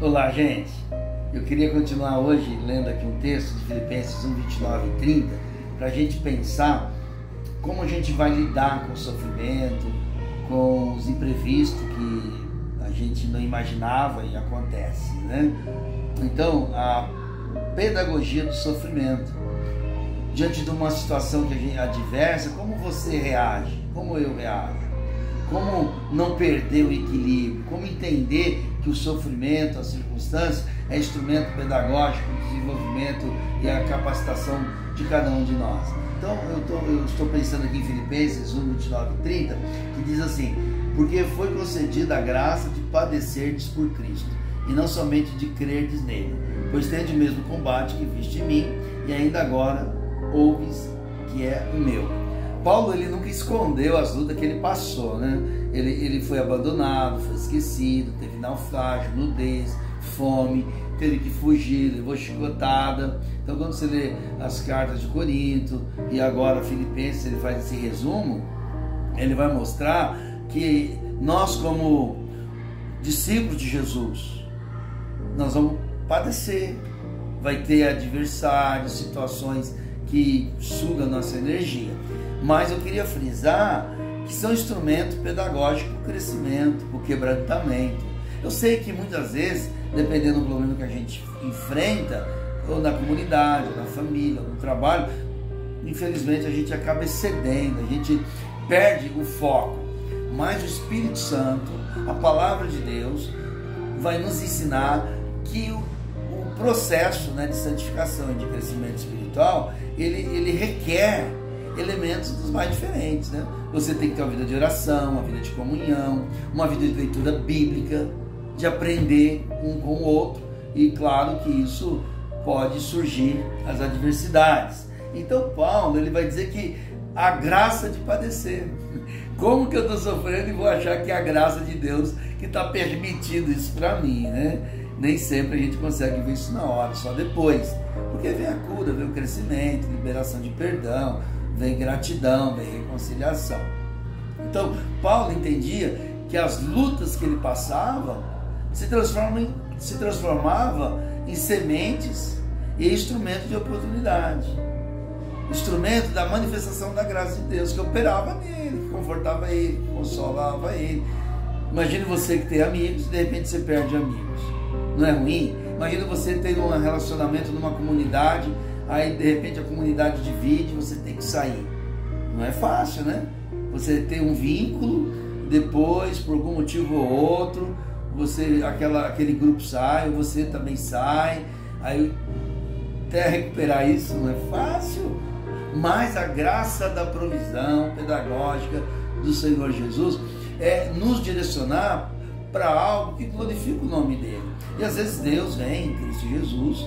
Olá, gente. Eu queria continuar hoje lendo aqui um texto de Filipenses 1, 29 e 30, para a gente pensar como a gente vai lidar com o sofrimento, com os imprevistos que a gente não imaginava e acontece, né? Então, a pedagogia do sofrimento. Diante de uma situação que a gente adversa, como você reage? Como eu reajo? Como não perder o equilíbrio? Como entender que o sofrimento, a circunstância, é instrumento pedagógico, o desenvolvimento e a capacitação de cada um de nós? Então, eu estou pensando aqui em Filipenses 1, 29 e 30, que diz assim: porque foi concedida a graça de padecerdes por Cristo, e não somente de crerdes nele, pois tende o mesmo combate que viste em mim, e ainda agora ouves que é o meu. Paulo, ele nunca escondeu as lutas que ele passou, né? Ele foi abandonado, foi esquecido, teve naufrágio, nudez, fome, teve que fugir, levou chicotada. Então, quando você lê as cartas de Corinto e agora Filipenses, ele faz esse resumo, ele vai mostrar que nós, como discípulos de Jesus, nós vamos padecer, vai ter adversários, situações que sugam a nossa energia. Mas eu queria frisar que são instrumentos pedagógicos para o crescimento, para o quebrantamento. Eu sei que muitas vezes, dependendo do problema que a gente enfrenta, ou na comunidade, ou na família, ou no trabalho, infelizmente a gente acaba excedendo, a gente perde o foco. Mas o Espírito Santo, a palavra de Deus, vai nos ensinar que o processo, né, de santificação e de crescimento espiritual, ele requer elementos dos mais diferentes, né? Você tem que ter uma vida de oração, uma vida de comunhão, uma vida de leitura bíblica, de aprender um com o outro, e claro que isso pode surgir as adversidades. Então Paulo, ele vai dizer que a graça de padecer. Como que eu estou sofrendo e vou achar que é a graça de Deus que está permitindo isso para mim, né? Nem sempre a gente consegue ver isso na hora, só depois. Porque vem a cura, vem o crescimento, liberação de perdão, vem gratidão, vem reconciliação. Então, Paulo entendia que as lutas que ele passava se transformavam em sementes e instrumentos de oportunidade. Instrumento da manifestação da graça de Deus, que operava nele, que confortava ele, que consolava ele. Imagine você que tem amigos e de repente você perde amigos. Não é ruim? Imagina você ter um relacionamento numa comunidade, aí de repente a comunidade divide, você tem que sair. Não é fácil, né? Você tem um vínculo, depois por algum motivo ou outro, aquele grupo sai, você também sai, aí até recuperar isso não é fácil. Mas a graça da provisão pedagógica do Senhor Jesus é nos direcionar para algo que glorifica o nome dele. E às vezes Deus vem em Cristo Jesus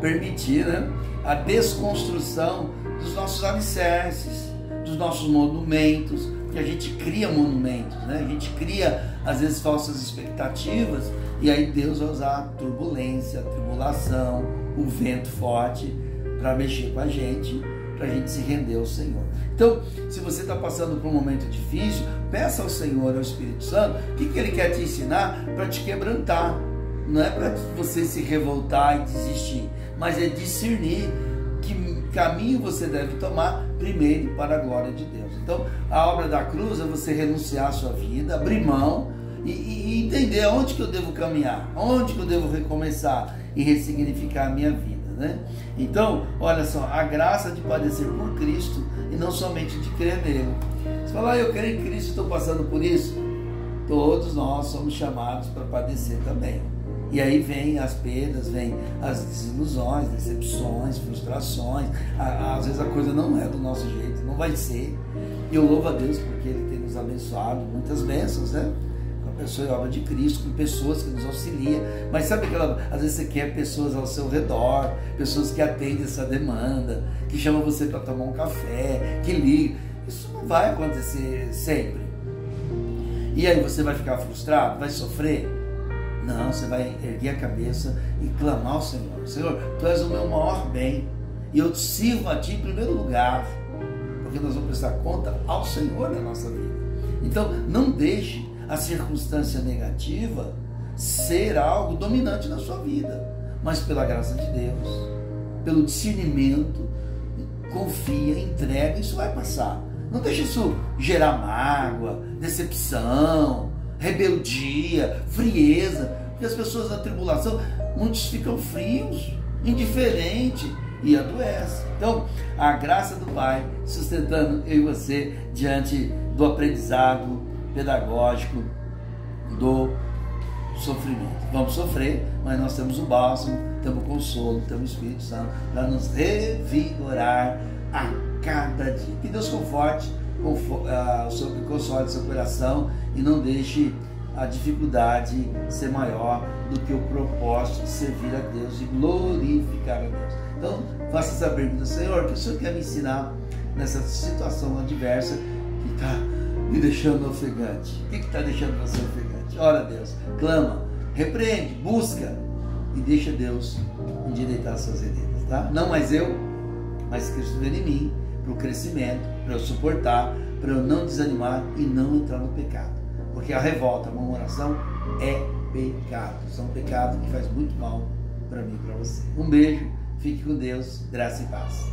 permitir, né, a desconstrução dos nossos alicerces, dos nossos monumentos, que a gente cria monumentos, né? A gente cria às vezes falsas expectativas, e aí Deus vai usar a turbulência, a tribulação, o vento forte para mexer com a gente, para a gente se render ao Senhor. Então, se você está passando por um momento difícil, peça ao Senhor, ao Espírito Santo, o que Ele quer te ensinar para te quebrantar. Não é para você se revoltar e desistir, mas é discernir que caminho você deve tomar primeiro para a glória de Deus. Então, a obra da cruz é você renunciar à sua vida, abrir mão e entender aonde que eu devo caminhar, onde que eu devo recomeçar e ressignificar a minha vida, né? Então, olha só, a graça de padecer por Cristo e não somente de crer nele. Você fala, eu creio em Cristo e estou passando por isso. Todos nós somos chamados para padecer também. E aí vem as perdas, vem as desilusões, decepções, frustrações. Às vezes a coisa não é do nosso jeito, não vai ser. E eu louvo a Deus porque Ele tem nos abençoado, muitas bênçãos, né? Com a pessoa e a obra de Cristo, com pessoas que nos auxiliam. Mas sabe às vezes você quer pessoas ao seu redor, pessoas que atendem essa demanda, que chamam você para tomar um café, que ligam. Isso não vai acontecer sempre. E aí você vai ficar frustrado, vai sofrer? Não, você vai erguer a cabeça e clamar ao Senhor. Senhor, Tu és o meu maior bem, e eu te sirvo a Ti em primeiro lugar, porque nós vamos prestar conta ao Senhor na nossa vida. Então, não deixe a circunstância negativa ser algo dominante na sua vida, mas pela graça de Deus, pelo discernimento, confia, entrega, isso vai passar. Não deixe isso gerar mágoa, decepção, rebeldia, frieza, porque as pessoas na tribulação, muitos ficam frios, indiferentes e adoecem. Então, a graça do Pai sustentando eu e você diante do aprendizado pedagógico do sofrimento. Vamos sofrer, mas nós temos o bálsamo, temos o consolo, temos o Espírito Santo para nos revigorar a cada dia. Que Deus console seu coração e não deixe a dificuldade ser maior do que o propósito de servir a Deus e glorificar a Deus. Então, faça essa pergunta: Senhor, o que o Senhor quer me ensinar nessa situação adversa que está me deixando ofegante? O que está deixando você ofegante? Ora a Deus, clama, repreende, busca e deixa Deus endireitar suas veredas, tá? Não mais eu, mas Cristo vem em mim, para o crescimento, para eu suportar, para eu não desanimar e não entrar no pecado. Porque a revolta, a murmuração é pecado. São pecados que faz muito mal para mim e para você. Um beijo, fique com Deus, graça e paz.